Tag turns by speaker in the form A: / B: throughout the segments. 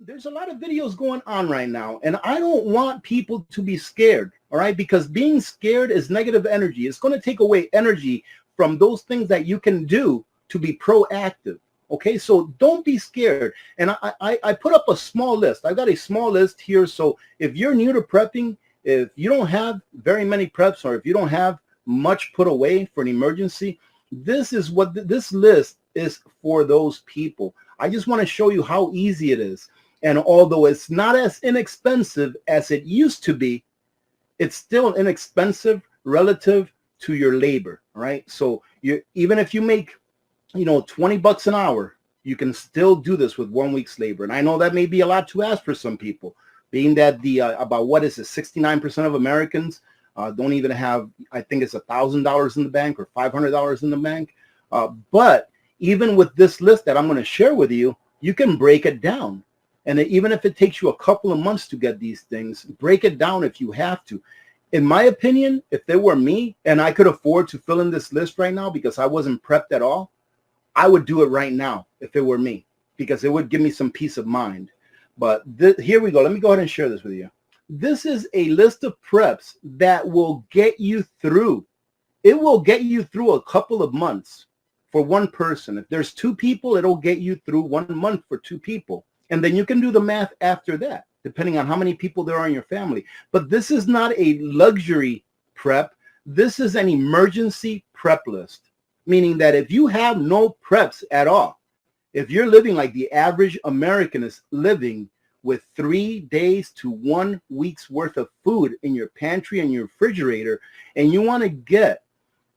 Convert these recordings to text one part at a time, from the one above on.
A: There's a lot of videos going on right now, and I don't want people to be scared, all right? Because being scared is negative energy. It's going to take away energy from those things that you can do to be proactive, okay? So don't be scared. And I put up a small list. I got a small list here. So if you're new to prepping, if you don't have very many preps, or if you don't have much put away for an emergency, this is what this list is for those people. I just want to show you how easy it is. And although it's not as inexpensive as it used to be, it's still inexpensive relative to your labor, right? So you, even if you make, 20 bucks an hour, you can still do this with 1 week's labor. And I know that may be a lot to ask for some people, being that the about what is it, 69% of Americans don't even have, I think it's $1,000 in the bank or $500 in the bank. But even with this list that I'm going to share with you, you can break it down. And even if it takes you a couple of months to get these things, break it down if you have to. In my opinion, if it were me and I could afford to fill in this list right now because I wasn't prepped at all, I would do it right now if it were me, because it would give me some peace of mind. But here we go. Let me go ahead and share this with you. This is a list of preps that will get you through. It will get you through a couple of months for one person. If there's two people, it'll get you through 1 month for two people. And then you can do the math after that, depending on how many people there are in your family. But this is not a luxury prep. This is an emergency prep list, meaning that if you have no preps at all, if you're living like the average American is living with 3 days to 1 week's worth of food in your pantry and your refrigerator, and you want to get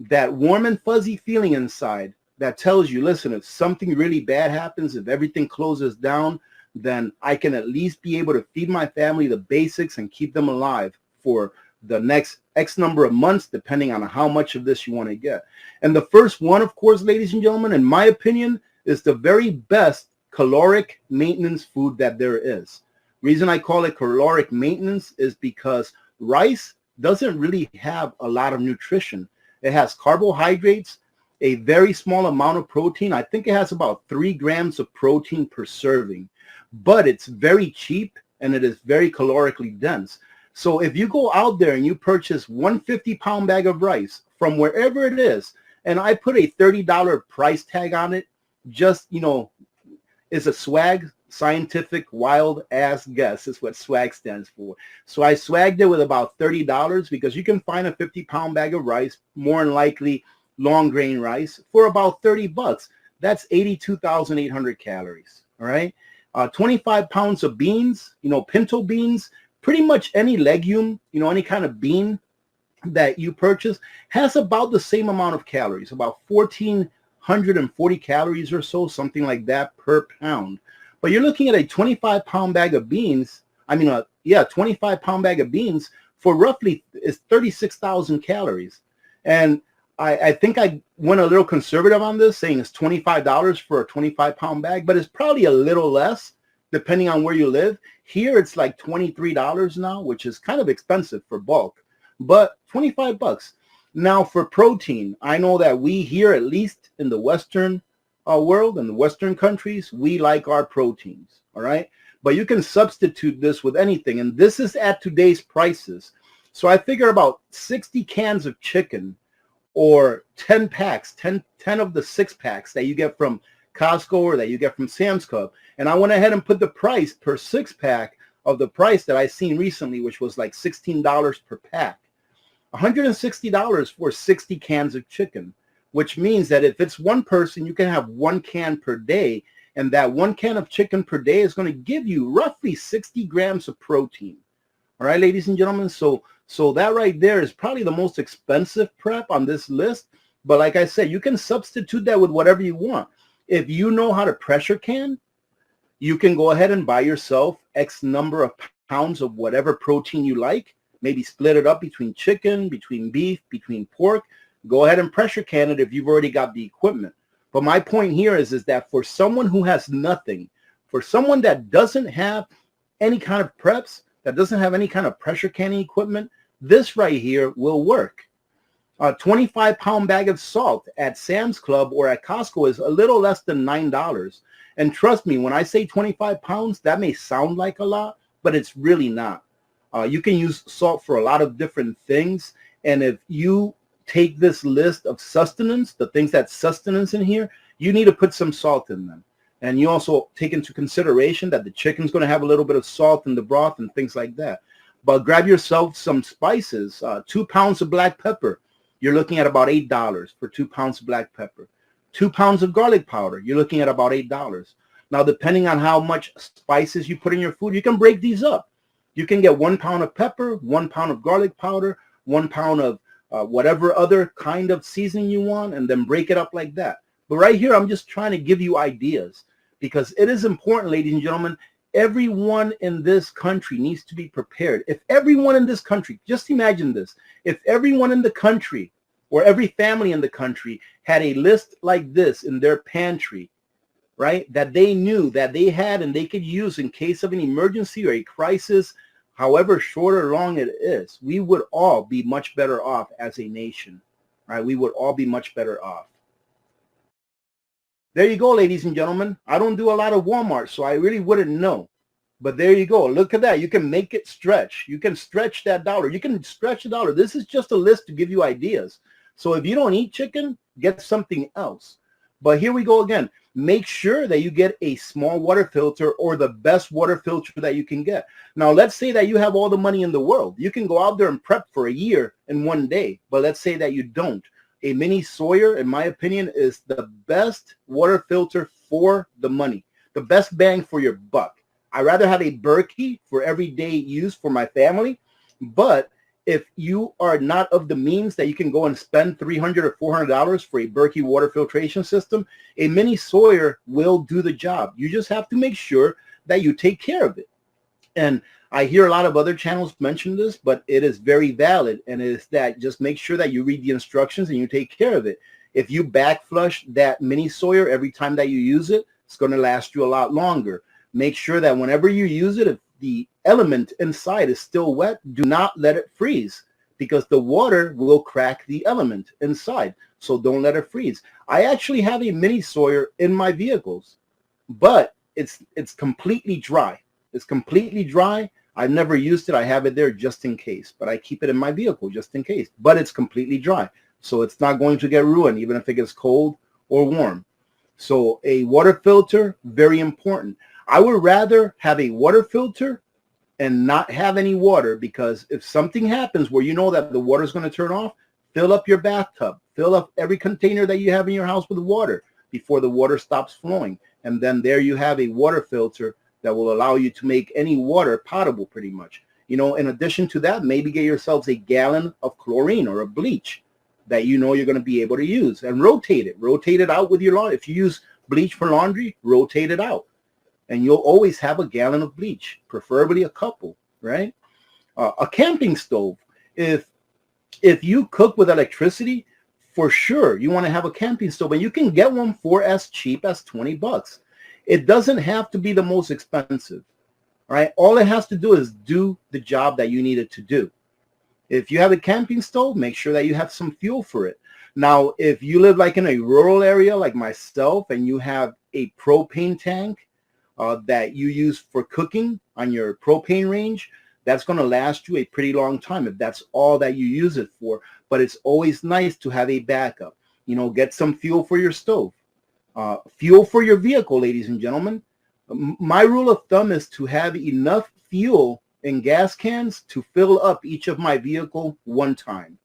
A: that warm and fuzzy feeling inside that tells you, listen, if something really bad happens, if everything closes down, then I can at least be able to feed my family the basics and keep them alive for the next X number of months, depending on how much of this you want to get. And the first one, of course, ladies and gentlemen, in my opinion, is the very best caloric maintenance food that there is. Reason I call it caloric maintenance is because rice doesn't really have a lot of nutrition. It has carbohydrates, a very small amount of protein. I think it has about 3 grams of protein per serving. But it's very cheap and it is very calorically dense. So if you go out there and you purchase 150-pound bag of rice from wherever it is, and I put a $30 price tag on it, just, is a swag, scientific wild ass guess is what swag stands for. So I swagged it with about $30 because you can find a 50-pound bag of rice, more than likely long grain rice, for about 30 bucks. That's 82,800 calories. All right. 25 pounds of beans, pinto beans, pretty much any legume, any kind of bean that you purchase has about the same amount of calories, about 1,440 calories or so, something like that per pound. But you're looking at a 25-pound bag of beans. 25-pound bag of beans for roughly is 36,000 calories. And I think I went a little conservative on this, saying it's $25 for a 25-pound bag, but it's probably a little less depending on where you live. Here it's like $23 now, which is kind of expensive for bulk, but 25 bucks. Now for protein, I know that we here, at least in the Western world, in the Western countries, we like our proteins, all right? But you can substitute this with anything, and this is at today's prices. So I figure about 60 cans of chicken, or 10 packs, 10 of the 6 packs that you get from Costco or that you get from Sam's Club. And I went ahead and put the price per 6-pack of the price that I seen recently, which was like $16 per pack. $160 for 60 cans of chicken, which means that if it's one person, you can have 1 can per day. And that 1 can of chicken per day is going to give you roughly 60 grams of protein. All right, ladies and gentlemen. So that right there is probably the most expensive prep on this list. But like I said, you can substitute that with whatever you want. If you know how to pressure can, you can go ahead and buy yourself X number of pounds of whatever protein you like. Maybe split it up between chicken, between beef, between pork. Go ahead and pressure can it if you've already got the equipment. But my point here is that for someone who has nothing, for someone that doesn't have any kind of preps, that doesn't have any kind of pressure canning equipment, this right here will work. A 25-pound bag of salt at Sam's Club or at Costco is a little less than $9. And trust me, when I say 25 pounds, that may sound like a lot, but it's really not. You can use salt for a lot of different things. And if you take this list of sustenance, the things that's sustenance in here, you need to put some salt in them. And you also take into consideration that the chicken's going to have a little bit of salt in the broth and things like that. But grab yourself some spices, 2 pounds of black pepper. You're looking at about $8 for 2 pounds of black pepper. 2 pounds of garlic powder. You're looking at about $8. Now, depending on how much spices you put in your food, you can break these up. You can get 1 pound of pepper, 1 pound of garlic powder, 1 pound of whatever other kind of seasoning you want, and then break it up like that. But right here, I'm just trying to give you ideas because it is important, ladies and gentlemen. Everyone in this country needs to be prepared. If everyone in this country, just imagine this, if everyone in the country or every family in the country had a list like this in their pantry, right, that they knew that they had and they could use in case of an emergency or a crisis, however short or long it is, we would all be much better off as a nation, right? We would all be much better off. There you go, ladies and gentlemen. I don't do a lot of Walmart, so I really wouldn't know. But there you go. Look at that. You can make it stretch. You can stretch that dollar. You can stretch the dollar. This is just a list to give you ideas. So if you don't eat chicken, get something else. But here we go again. Make sure that you get a small water filter or the best water filter that you can get. Now, let's say that you have all the money in the world. You can go out there and prep for a year in one day. But let's say that you don't. A mini Sawyer, in my opinion, is the best water filter for the money, the best bang for your buck. I'd rather have a Berkey for everyday use for my family, but if you are not of the means that you can go and spend $300 or $400 for a Berkey water filtration system, a mini Sawyer will do the job. You just have to make sure that you take care of it. And I hear a lot of other channels mention this, but it is very valid, and it is that just make sure that you read the instructions and you take care of it. If you back flush that mini Sawyer every time that you use it, it's going to last you a lot longer. Make sure that whenever you use it, if the element inside is still wet, do not let it freeze because the water will crack the element inside. So don't let it freeze. I actually have a mini Sawyer in my vehicles, but it's completely dry. It's completely dry. I've never used it. I have it there just in case, but I keep it in my vehicle just in case. But it's completely dry, so it's not going to get ruined even if it gets cold or warm. So a water filter, very important. I would rather have a water filter and not have any water, because if something happens where you know that the water is going to turn off, fill up your bathtub. Fill up every container that you have in your house with water before the water stops flowing. And then there you have a water filter that will allow you to make any water potable pretty much. You know, in addition to that, maybe get yourselves a gallon of chlorine or a bleach that you know you're going to be able to use, and rotate it. Rotate it out with your laundry. If you use bleach for laundry, rotate it out. And you'll always have a gallon of bleach, preferably a couple, right? A camping stove. If you cook with electricity, for sure, you want to have a camping stove. And you can get one for as cheap as $20. It doesn't have to be the most expensive, right? All it has to do is do the job that you need it to do. If you have a camping stove, make sure that you have some fuel for it. Now, if you live like in a rural area like myself and you have a propane tank that you use for cooking on your propane range, that's going to last you a pretty long time if that's all that you use it for. But it's always nice to have a backup. You know, get some fuel for your stove. Fuel for your vehicle, ladies and gentlemen. My rule of thumb is to have enough fuel in gas cans to fill up each of my vehicle one time.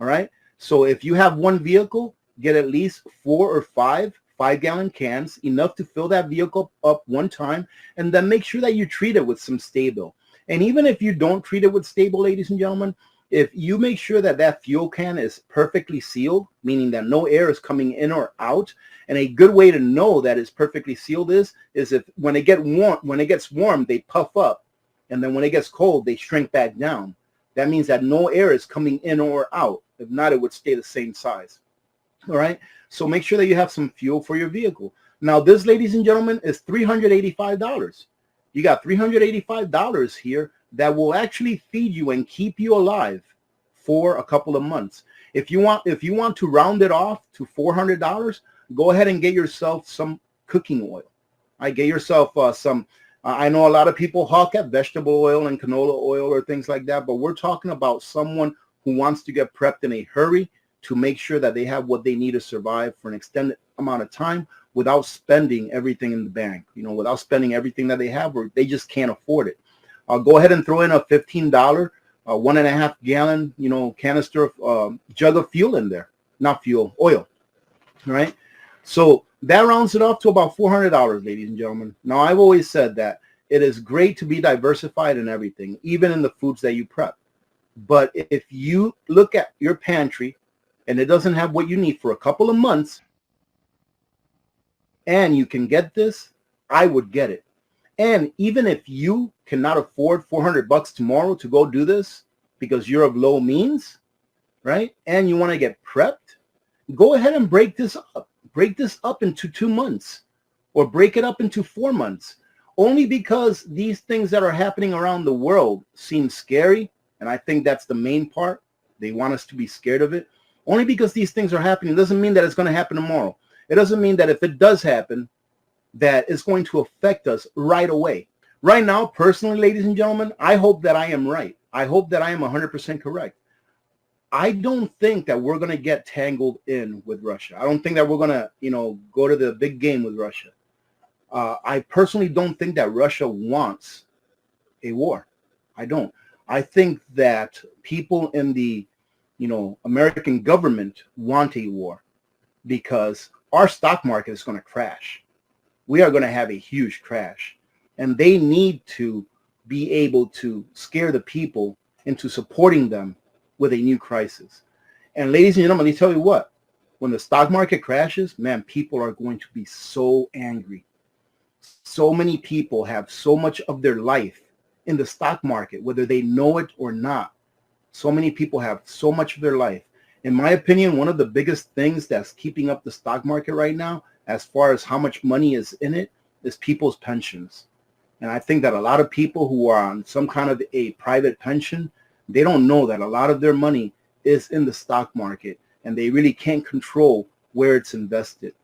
A: All right. So if you have one vehicle, get at least 4 or 5 5-gallon cans, enough to fill that vehicle up one time, and then make sure that you treat it with some Stable. And even if you don't treat it with Stable, ladies and gentlemen, if you make sure that that fuel can is perfectly sealed, meaning that no air is coming in or out, and a good way to know that it's perfectly sealed is if when it gets warm, they puff up, and then when it gets cold, they shrink back down. That means that no air is coming in or out. If not, it would stay the same size. All right. So make sure that you have some fuel for your vehicle. Now, this, ladies and gentlemen, is $385. You got $385 here that will actually feed you and keep you alive for a couple of months. If you want to round it off to $400, go ahead and get yourself some cooking oil. I get yourself some. I know a lot of people hawk at vegetable oil and canola oil or things like that, but we're talking about someone who wants to get prepped in a hurry to make sure that they have what they need to survive for an extended amount of time without spending everything in the bank, without spending everything that they have, or they just can't afford it. I'll go ahead and throw in a $15, 1.5 gallon, canister of jug of fuel in there, not fuel, oil, right? So that rounds it off to about $400, ladies and gentlemen. Now, I've always said that it is great to be diversified in everything, even in the foods that you prep. But if you look at your pantry and it doesn't have what you need for a couple of months, and you can get this, I would get it. And even if you cannot afford $400 tomorrow to go do this because you're of low means, right? And you want to get prepped, go ahead and break this up. Break this up into 2 months or break it up into 4 months. Only because these things that are happening around the world seem scary. And I think that's the main part. They want us to be scared of it. Only because these things are happening doesn't mean that it's going to happen tomorrow. It doesn't mean that if it does happen, that it's going to affect us right away. Right now, personally, ladies and gentlemen, I hope that I am right. I hope that I am 100% correct. I don't think that we're going to get tangled in with Russia. I don't think that we're going to, go to the big game with Russia. I personally don't think that Russia wants a war. I don't. I think that people in the, American government want a war because our stock market is going to crash. We are going to have a huge crash. And they need to be able to scare the people into supporting them with a new crisis. And ladies and gentlemen, let me tell you what, when the stock market crashes, man, people are going to be so angry. So many people have so much of their life in the stock market, whether they know it or not. So many people have so much of their life. In my opinion, one of the biggest things that's keeping up the stock market right now, as far as how much money is in it, is people's pensions. And I think that a lot of people who are on some kind of a private pension, they don't know that a lot of their money is in the stock market and they really can't control where it's invested.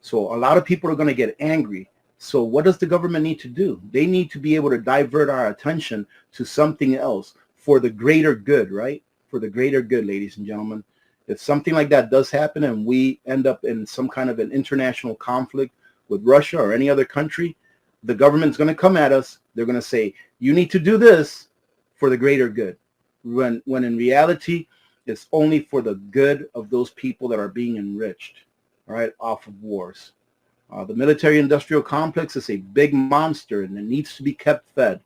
A: So a lot of people are going to get angry. So what does the government need to do? They need to be able to divert our attention to something else for the greater good, right? For the greater good, ladies and gentlemen. If something like that does happen and we end up in some kind of an international conflict with Russia or any other country, the government's going to come at us. They're going to say, you need to do this for the greater good. When in reality, it's only for the good of those people that are being enriched, all right, off of wars. The military-industrial complex is a big monster and it needs to be kept fed.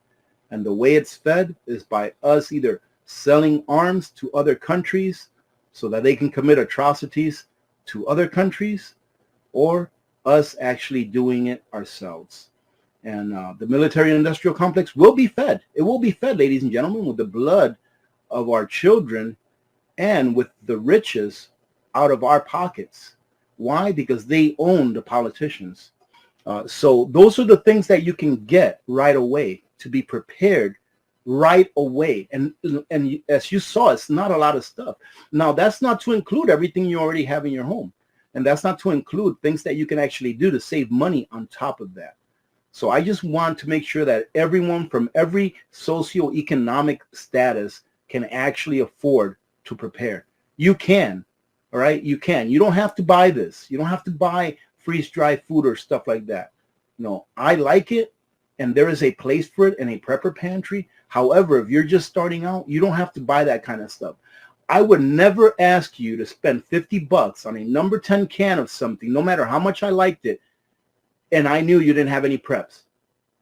A: And the way it's fed is by us either selling arms to other countries so that they can commit atrocities to other countries, or us actually doing it ourselves. And the military-industrial complex will be fed. It will be fed, ladies and gentlemen, with the blood of our children and with the riches out of our pockets. Why? Because they own the politicians. So those are the things that you can get right away to be prepared right away. And as you saw, it's not a lot of stuff. Now, that's not to include everything you already have in your home. And that's not to include things that you can actually do to save money on top of that. So I just want to make sure that everyone from every socioeconomic status can actually afford to prepare. You can, all right? You can. You don't have to buy this. You don't have to buy freeze-dried food or stuff like that. No, I like it, and there is a place for it in a prepper pantry. However, if you're just starting out, you don't have to buy that kind of stuff. I would never ask you to spend $50 on a number 10 can of something, no matter how much I liked it, and I knew you didn't have any preps.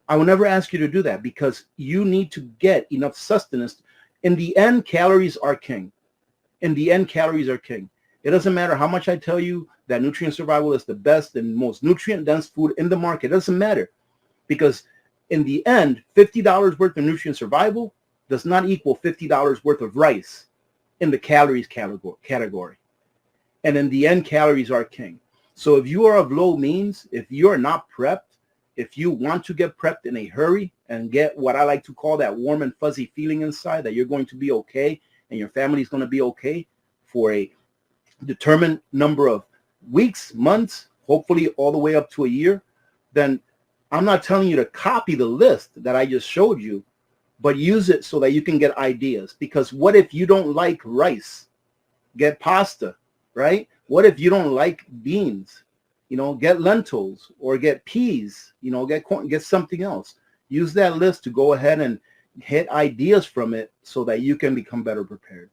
A: I would never ask you to do that because you need to get enough sustenance. In the end, calories are king. In the end, calories are king. It doesn't matter how much I tell you that nutrient survival is the best and most nutrient-dense food in the market. It doesn't matter because in the end, $50 worth of nutrient survival does not equal $50 worth of rice in the calories category. And in the end, calories are king. So if you are of low means, if you are not prepped, if you want to get prepped in a hurry and get what I like to call that warm and fuzzy feeling inside that you're going to be okay and your family is going to be okay for a determined number of weeks, months, hopefully all the way up to a year, then I'm not telling you to copy the list that I just showed you, but use it so that you can get ideas. Because what if you don't like rice? Get pasta, right? What if you don't like beans? Get lentils or get peas, get corn, get something else. Use that list to go ahead and hit ideas from it so that you can become better prepared.